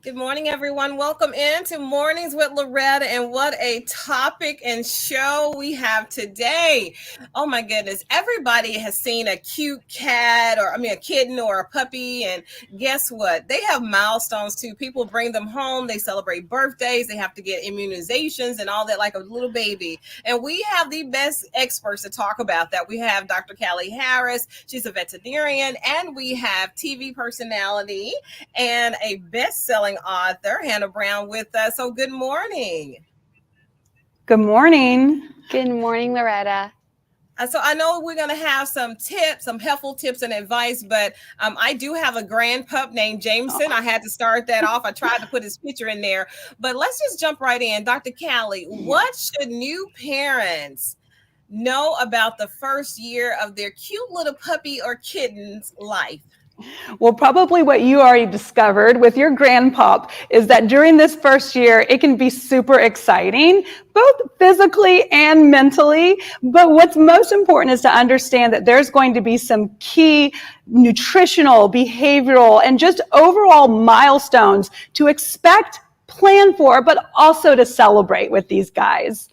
Good morning, everyone. Welcome into Mornings with Loretta. And what a topic and show we have today. Oh, my goodness. Everybody has seen a cute cat a kitten or a puppy. And guess what? They have milestones too. People bring them home. They celebrate birthdays. They have to get immunizations and all that like a little baby. And we have the best experts to talk about that. We have Dr. Callie Harris. She's a veterinarian. And we have TV personality and a best-selling author, Hannah Brown, with us. So good morning. Good morning. Good morning, Loretta. So I know we're going to have some tips, some helpful tips and advice, but I do have a grand pup named Jameson. I had to start that off. I tried to put his picture in there, but let's just jump right in. Dr. Callie, what should new parents know about the first year of their cute little puppy or kitten's life? Well, probably what you already discovered with your grandpup is that during this first year, it can be super exciting, both physically and mentally. But what's most important is to understand that there's going to be some key nutritional, behavioral, and just overall milestones to expect, plan for, but also to celebrate with these guys.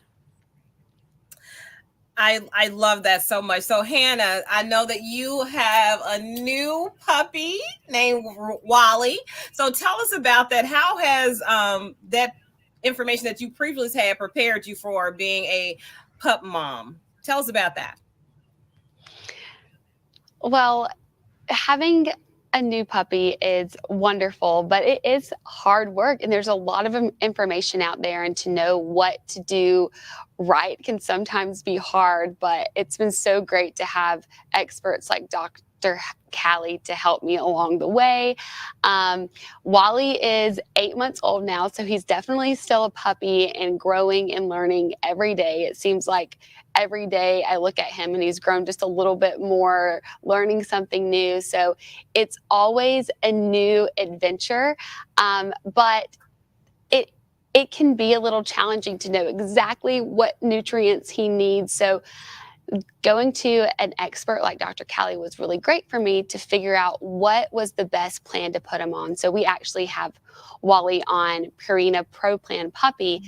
I love that so much. So Hannah, I know that you have a new puppy named Wally. So tell us about that. How has that information that you previously had prepared you for being a pup mom? Tell us about that. Well, having a new puppy is wonderful, but it is hard work and there's a lot of information out there, and to know what to do right can sometimes be hard, but it's been so great to have experts like Dr. Callie to help me along the way. Wally is 8 months old now, so he's definitely still a puppy and growing and learning every day. It seems like every day I look at him and he's grown just a little bit more, learning something new. So it's always a new adventure, but it can be a little challenging to know exactly what nutrients he needs. So going to an expert like Dr. Callie was really great for me to figure out what was the best plan to put him on. So we actually have Wally on Purina Pro Plan Puppy,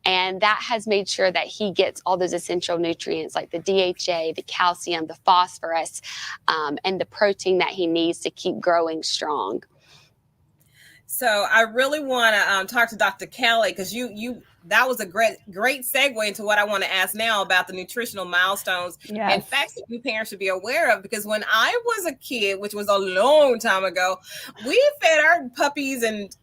and that has made sure that he gets all those essential nutrients like the DHA, the calcium, the phosphorus, and the protein that he needs to keep growing strong. So I really want to talk to Dr. Callie, because you that was a great segue into what I want to ask now about the nutritional milestones and facts that you parents should be aware of. Because when I was a kid, which was a long time ago, we fed our puppies and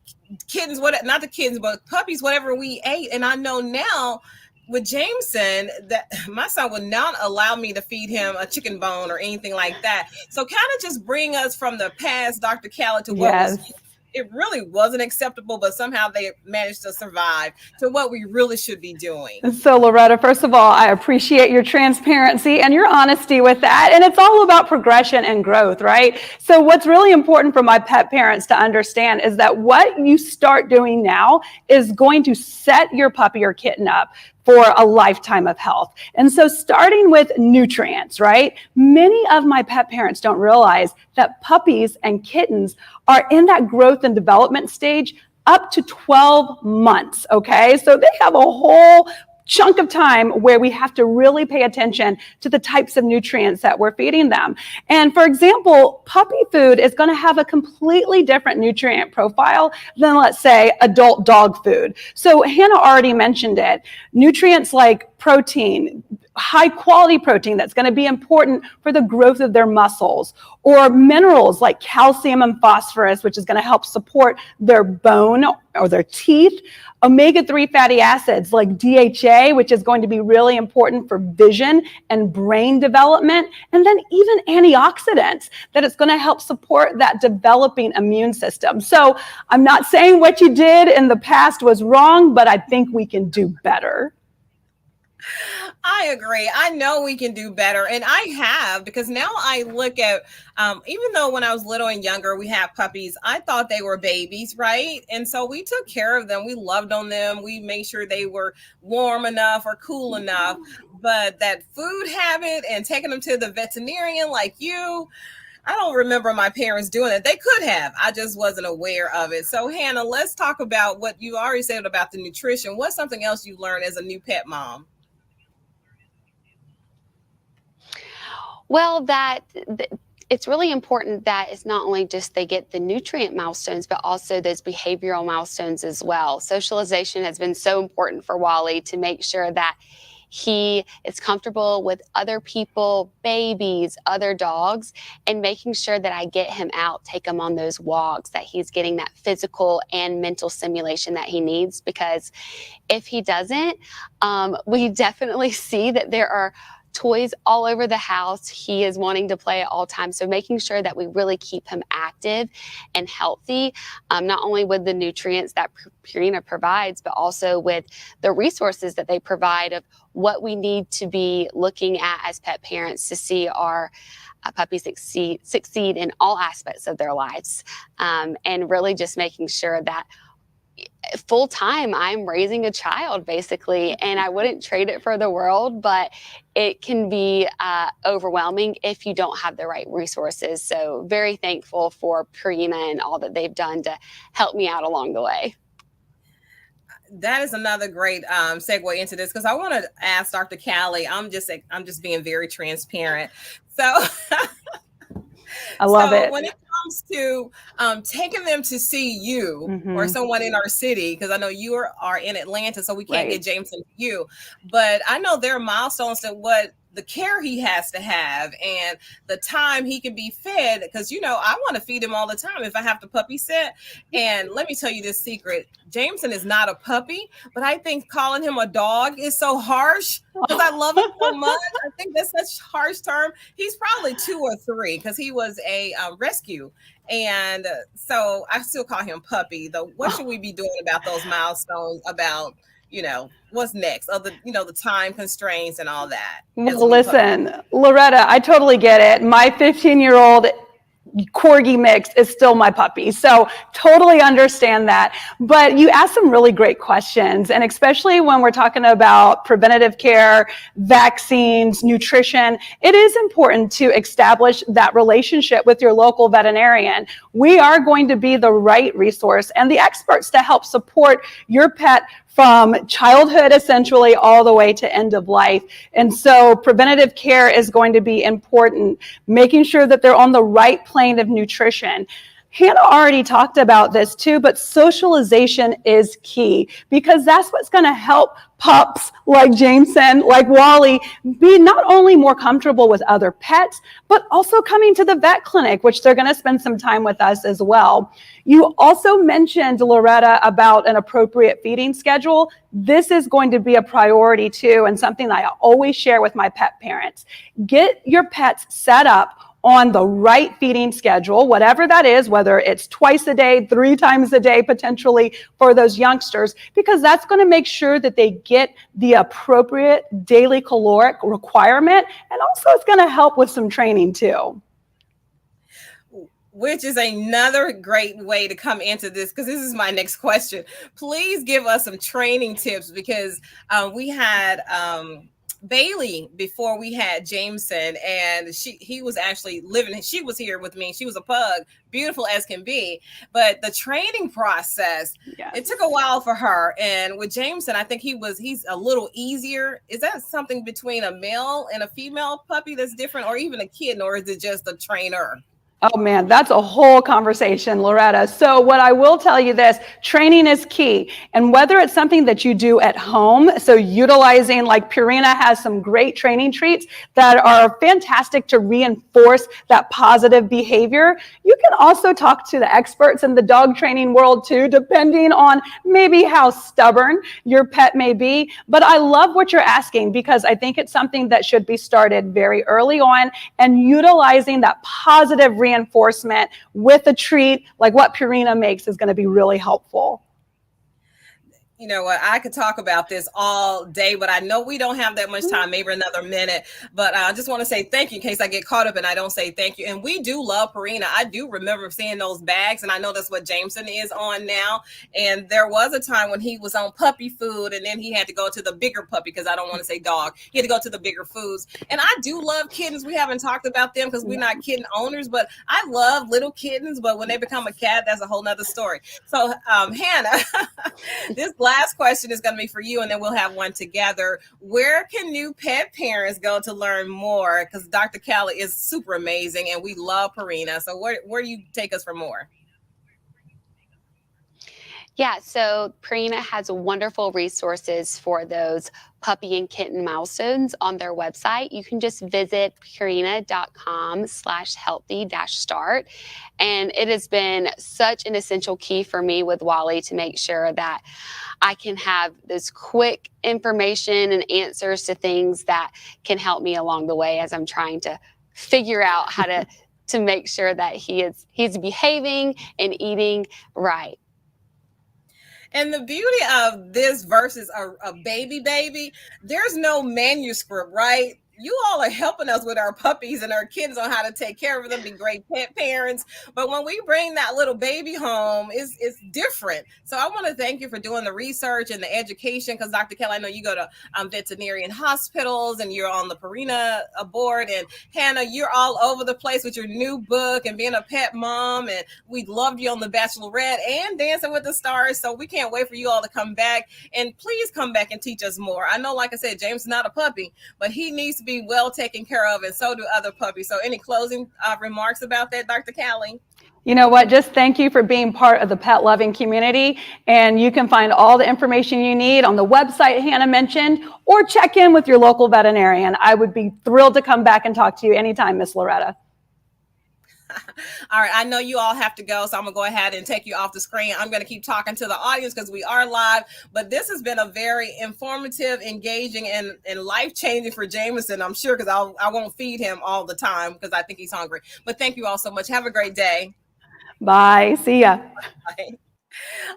kittens, not the kittens, but puppies, whatever we ate. And I know now with Jameson that my son would not allow me to feed him a chicken bone or anything like that. So kind of just bring us from the past, Dr. Callie, to what was. It really wasn't acceptable, but somehow they managed to survive, to what we really should be doing. So Loretta, first of all, I appreciate your transparency and your honesty with that. And it's all about progression and growth, right? So what's really important for my pet parents to understand is that what you start doing now is going to set your puppy or kitten up for a lifetime of health. And so starting with nutrients, right? Many of my pet parents don't realize that puppies and kittens are in that growth and development stage up to 12 months, okay? So they have a whole chunk of time where we have to really pay attention to the types of nutrients that we're feeding them. And for example, puppy food is going to have a completely different nutrient profile than, let's say, adult dog food. So Hannah already mentioned it. Nutrients like protein, high quality protein that's going to be important for the growth of their muscles, or minerals like calcium and phosphorus, which is going to help support their bone or their teeth, omega-3 fatty acids like DHA, which is going to be really important for vision and brain development, and then even antioxidants that it's going to help support that developing immune system. So I'm not saying what you did in the past was wrong, but I think we can do better. I agree. I know we can do better. And I have, because now I look at, even though when I was little and younger, we had puppies, I thought they were babies, right? And so we took care of them. We loved on them. We made sure they were warm enough or cool enough. But that food habit and taking them to the veterinarian like you, I don't remember my parents doing it. They could have. I just wasn't aware of it. So, Hannah, let's talk about what you already said about the nutrition. What's something else you learned as a new pet mom? Well, it's really important that it's not only just they get the nutrient milestones, but also those behavioral milestones as well. Socialization has been so important for Wally to make sure that he is comfortable with other people, babies, other dogs, and making sure that I get him out, take him on those walks, that he's getting that physical and mental stimulation that he needs. Because if he doesn't, we definitely see that there are toys all over the house. He is wanting to play at all times. So making sure that we really keep him active and healthy, not only with the nutrients that Purina provides, but also with the resources that they provide of what we need to be looking at as pet parents to see our puppies succeed in all aspects of their lives. And really just making sure that full time I'm raising a child basically, and I wouldn't trade it for the world, but it can be overwhelming if you don't have the right resources. So very thankful for Purina and all that they've done to help me out along the way. That is another great segue into this, because I want to ask Dr. Callie. I'm just being very transparent. So I love it. When it comes to taking them to see you or someone in our city, because I know you are in Atlanta, so we can't get Jameson to you, but I know there are milestones to what the care he has to have and the time he can be fed, because I want to feed him all the time if I have to puppy sit. And let me tell you this secret: Jameson is not a puppy, but I think calling him a dog is so harsh because I love him so much. I think that's such a harsh term. He's probably 2 or 3 because he was a rescue. And so I still call him puppy, though. What should we be doing about those milestones, about what's next, the time constraints and all that? Well, listen, Loretta, I totally get it. My 15-year-old Corgi mix is still my puppy. So totally understand that. But you asked some really great questions. And especially when we're talking about preventative care, vaccines, nutrition, it is important to establish that relationship with your local veterinarian. We are going to be the right resource and the experts to help support your pet from childhood, essentially, all the way to end of life. And so preventative care is going to be important, making sure that they're on the right plane of nutrition. Hannah already talked about this too, but socialization is key, because that's what's going to help pups like Jameson, like Wally, be not only more comfortable with other pets, but also coming to the vet clinic, which they're going to spend some time with us as well. You also mentioned, Loretta, about an appropriate feeding schedule. This is going to be a priority too, and something that I always share with my pet parents. Get your pets set up on the right feeding schedule, whatever that is, whether it's twice a day, 3 times a day, potentially for those youngsters, because that's going to make sure that they get the appropriate daily caloric requirement. And also it's going to help with some training too. Which is another great way to come into this, because this is my next question. Please give us some training tips, because we had Bailey before we had Jameson, and he was actually living. She was here with me. She was a pug, beautiful as can be. But the training process, it took a while for her. And with Jameson, I think he's a little easier. Is that something between a male and a female puppy that's different, or even a kitten, or is it just a trainer? Oh man, that's a whole conversation, Loretta. So what I will tell you this, training is key. And whether it's something that you do at home, so utilizing, like Purina has some great training treats that are fantastic to reinforce that positive behavior. You can also talk to the experts in the dog training world too, depending on maybe how stubborn your pet may be. But I love what you're asking, because I think it's something that should be started very early on, and utilizing that positive reinforcement with a treat like what Purina makes is going to be really helpful. You know what? I could talk about this all day, but I know we don't have that much time, maybe another minute. But I just want to say thank you in case I get caught up and I don't say thank you. And we do love Purina. I do remember seeing those bags, and I know that's what Jameson is on now. And there was a time when he was on puppy food, and then he had to go to the bigger puppy, because I don't want to say dog. He had to go to the bigger foods. And I do love kittens. We haven't talked about them because we're not kitten owners, but I love little kittens. But when they become a cat, that's a whole nother story. So, Hannah, this last question is going to be for you, and then we'll have one together. Where can new pet parents go to learn more? Because Dr. Callie is super amazing, and we love Purina. So where do you take us for more? Yeah, so Purina has wonderful resources for those puppy and kitten milestones on their website. You can just visit purina.com/healthy-start. And it has been such an essential key for me with Wally to make sure that I can have this quick information and answers to things that can help me along the way as I'm trying to figure out how to make sure that he's behaving and eating right. And the beauty of this versus a baby, there's no manuscript, right? You all are helping us with our puppies and our kids on how to take care of them, be great pet parents. But when we bring that little baby home, it's different. So I want to thank you for doing the research and the education, because Dr. Callie, I know you go to veterinarian hospitals and you're on the Purina board. And Hannah, you're all over the place with your new book and being a pet mom. And we loved you on the Bachelorette and Dancing with the Stars. So we can't wait for you all to come back. And please come back and teach us more. I know, like I said, James is not a puppy, but he needs to be well taken care of, and so do other puppies. So any closing remarks about that, Dr. Callie? You know what? Just thank you for being part of the pet loving community. And you can find all the information you need on the website Hannah mentioned, or check in with your local veterinarian. I would be thrilled to come back and talk to you anytime, Miss Loretta. All right, I know you all have to go, so I'm gonna go ahead and take you off the screen. I'm gonna keep talking to the audience because we are live, but this has been a very informative, engaging, and life-changing for Jameson, I'm sure, because I won't feed him all the time because I think he's hungry. But thank you all so much. Have a great day. Bye. See ya. Bye.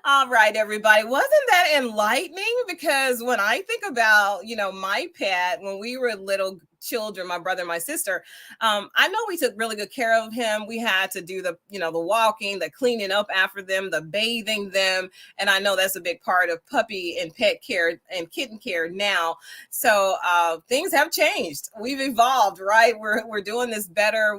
All right, everybody. Wasn't that enlightening? Because when I think about, my pet, when we were little children, my brother and my sister, I know we took really good care of him. We had to do the walking, the cleaning up after them, the bathing them. And I know that's a big part of puppy and pet care and kitten care now. So things have changed. We've evolved, right? We're doing this better.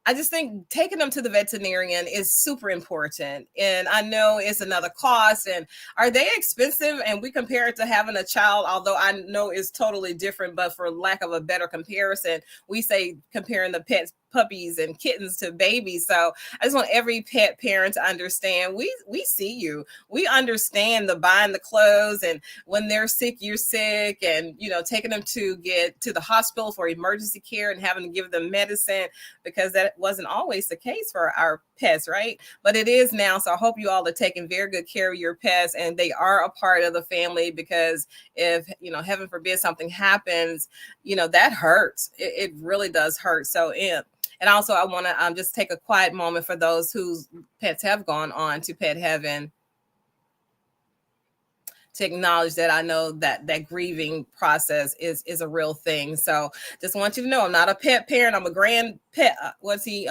I just think taking them to the veterinarian is super important. And I know it's another cost. And are they expensive? And we compare it to having a child, although I know it's totally different, but for lack of a better comparison, we say comparing the puppies and kittens to babies. So I just want every pet parent to understand we see you. We understand the buying the clothes, and when they're sick, you're sick, and taking them to get to the hospital for emergency care and having to give them medicine, because that wasn't always the case for our pets, right? But it is now. So I hope you all are taking very good care of your pets, and they are a part of the family, because if heaven forbid something happens, that hurts. It really does hurt. So and also, I want to just take a quiet moment for those whose pets have gone on to pet heaven, to acknowledge that I know that grieving process is a real thing. So just want you to know, I'm not a pet parent. I'm a grand pet. A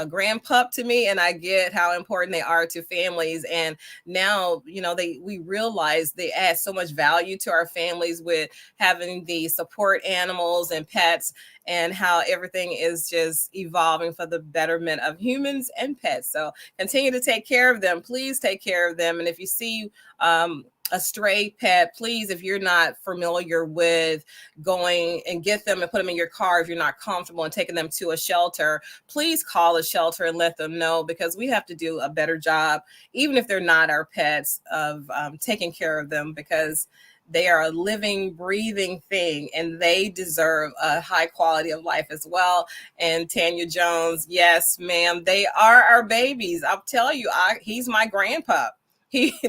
grand pup to me, and I get how important they are to families. And now, we realize they add so much value to our families with having the support animals and pets, and how everything is just evolving for the betterment of humans and pets. So continue to take care of them. Please take care of them. And if you see a stray pet, please, if you're not familiar with going and get them and put them in your car, if you're not comfortable and taking them to a shelter, please call a shelter and let them know, because we have to do a better job, even if they're not our pets, of taking care of them, because they are a living, breathing thing, and they deserve a high quality of life as well. And Tanya Jones, yes, ma'am, they are our babies. I'll tell you, he's my grandpa.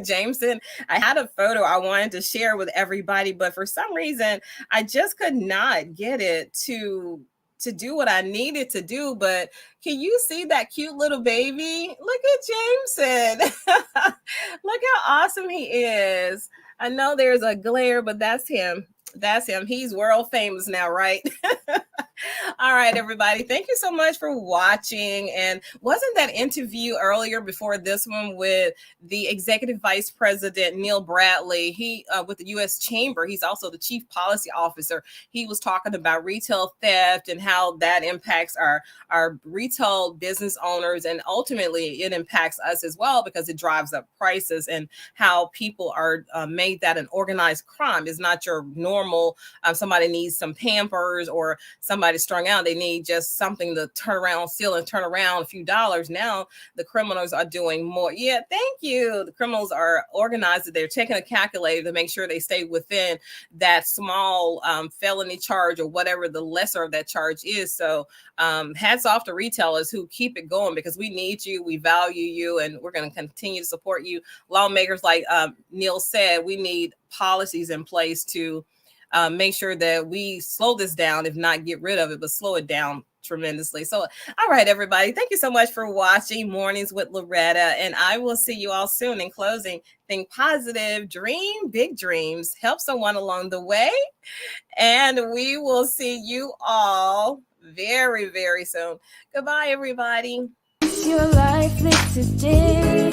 Jameson, I had a photo I wanted to share with everybody, but for some reason, I just could not get it to to do what I needed to do. But can you see that cute little baby? Look at Jameson. Look how awesome he is. I know there's a glare, but that's him. That's him. He's world famous now, right? All right, everybody. Thank you so much for watching. And wasn't that interview earlier before this one with the Executive Vice President, Neil Bradley, he with the U.S. Chamber, he's also the Chief Policy Officer. He was talking about retail theft and how that impacts our retail business owners. And ultimately, it impacts us as well because it drives up prices and how people are made that an organized crime. It's not your normal, somebody needs some Pampers or somebody strung out. They need just something to turn around, steal and turn around a few dollars. Now the criminals are doing more. Yeah, thank you. The criminals are organized. They're checking a calculator to make sure they stay within that small felony charge or whatever the lesser of that charge is. So hats off to retailers who keep it going because we need you, we value you, and we're going to continue to support you. Lawmakers, like Neil said, we need policies in place to make sure that we slow this down, if not get rid of it, but slow it down tremendously. So, all right, everybody, thank you so much for watching Mornings with Loretta, and I will see you all soon. In closing, think positive, dream big dreams, help someone along the way, and we will see you all very, very soon. Goodbye, everybody. Your life lives today.